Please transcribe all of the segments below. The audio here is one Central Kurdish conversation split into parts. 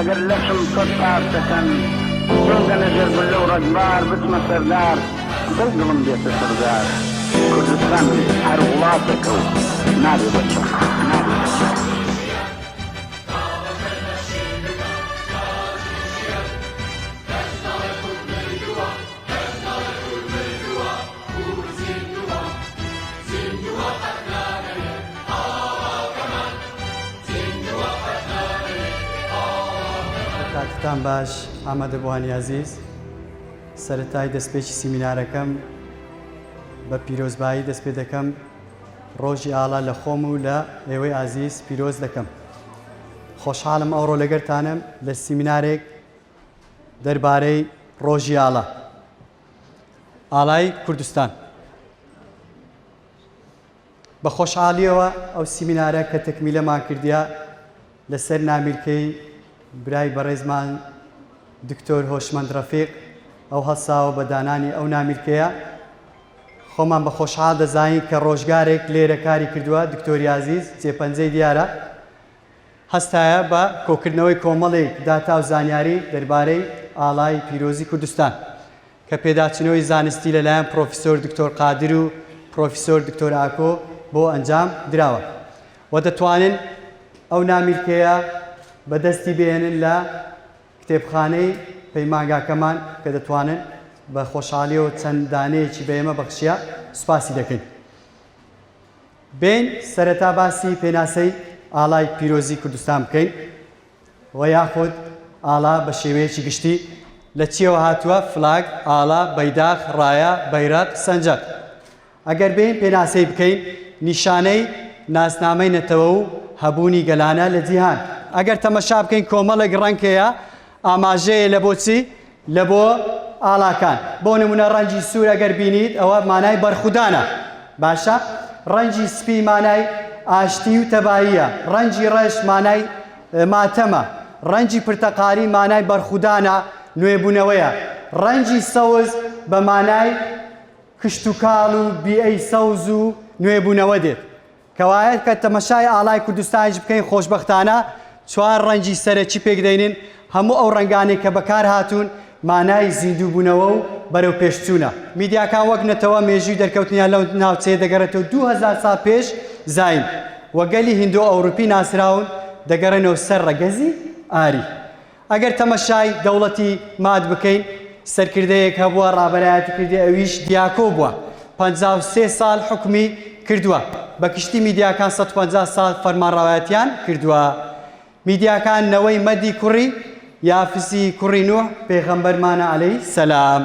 اگر لشم کتار سکن جنگل جر بلو رجبار بسم سردار دلم بیت سردار کردستان هر غلاطك نادي بچه نادي بچه کاتتان باش ئامادە بوانی عزیز سەرەتای دەستپێکی سیمینارەکەم بە پیرۆزبایی دەست پێ دەکەم ڕۆژی ئاڵا لە خۆم و لە ئێوەی عزیز پیرۆز دەکەم خۆشحاڵم ئەوڕۆ لەگەڵتانم لە سیمینارێک دەربارەی ڕۆژی ئاڵا ئاڵای کوردستان بە خۆشحاڵیەوە ئەو سیمینارە کە تەکمیلەمان کردیا لەسەر نامیرکەی برای بەڕێزمان دکتۆر هۆشمەند ڕەفیق ئەو هەساوە بە دانانی ئەو نامیرکەیە خۆمان بە خۆشحاڵ دەزانین کە ڕۆژگارێک لێرە کاری کردووە دکتۆری عزیز جێپەنجەی دیارە هەستایە بە کۆکردنەوەی کۆمەڵێک داتا و زانیاری دەربارەی ئاڵای پیرۆزی کوردستان کە پێداچنەوەی زانستی لەلایەن پرۆفیسۆر دکتۆر قادر و پرۆفیسۆر دکتۆر ئاکۆ بۆ ئەنجام دراوە و دەتوانن ئەو نامیرکەیە بەدەستی بێنن لە کتێبخانەی پەیمانگاکەمان کە دەتوانن بە خۆشحاڵیەوە چەند دانەیەکی بە ئێمە بەخشیە سوپاسی دەکەین. بین سەرەتا باسی پێناسەی ئاڵای پیرۆزی کوردستان بکەین و یاخود ئاڵا بە شێوەیەکی گشتی لە چیەوە هاتووە فلاگ، ئاڵا، بەیداغ، ڕایە، بەیرەق، سەنجەق. ئەگەر بین پێناسەی بکەین نیشانەی ناسنامەی نەتەوە و هەبوونی گەلانە لە جیهان. ئەگەر تەمەشا بکەین کۆمەڵێک ڕەنگەیە ئاماژەیە لە بۆچی لە بۆ ئاڵاکان بۆ نمونە ڕەنگی سوور ئەگەر بینیت ئەوە مانای بەرخودانە باشە ڕەنگی سپی مانای ئاشتی و تەباییە ڕەنگی ڕەش مانای ماتەمە ڕەنگی پرتەقالی مانای بەرخودانە نوێبوونەوەیە ڕەنگی سەوز بە مانای کشت و کاڵ و بیئەی سەوز و نوێبوونەوە دێت کەوایە کە تەمەشای ئاڵای کوردستانیش بکەین خۆشبەختانە چوار ڕەنگی سەرەکی پێک دەینن هەموو ئەو ڕەنگانێک کە بەکار هاتوون مانای زیندووبوونەوە و بەرەو پێشچوونە میدیاکان وەک نەتەوە مێژووی دەرکەوتنیان لەو ناوچەیە دەگەڕێتەوە 2000 ساڵ پێش زاین وەگەلی هیندۆ ئەوروپی ناسراون دەگەڕێنەوە سەر ڕەگەزی ئاری ئەگەر تەمەشای دەوڵەتی ماد بکەین سەرکردەیەک هەبووە ڕابەرایەتی کردی ئەویش دیاکۆ بووە 53 ساڵ حکمی کردووە بە کشتی میدیاکان 150 ساڵ فەرمانڕەوایەتیان کردووە میدیاکان نەوەی مەدی کوڕی یافسی کوڕی نوح پێغەمبەرمانە عەلەیهی سەلام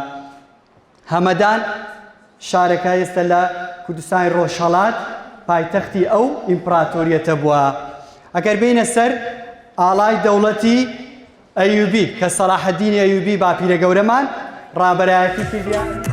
هەمەدان شارەکە ئێستا لە کوردستانی ڕۆژهەڵات پایتەختی ئەو ئیمپراتۆریەتە بووە ئەگەر بینە سەر ئاڵای دەوڵەتی ئەیوبی کە سەلاحەدینی ئەیوبی باپیرە گەورەمان ڕابەرایەتی کردیان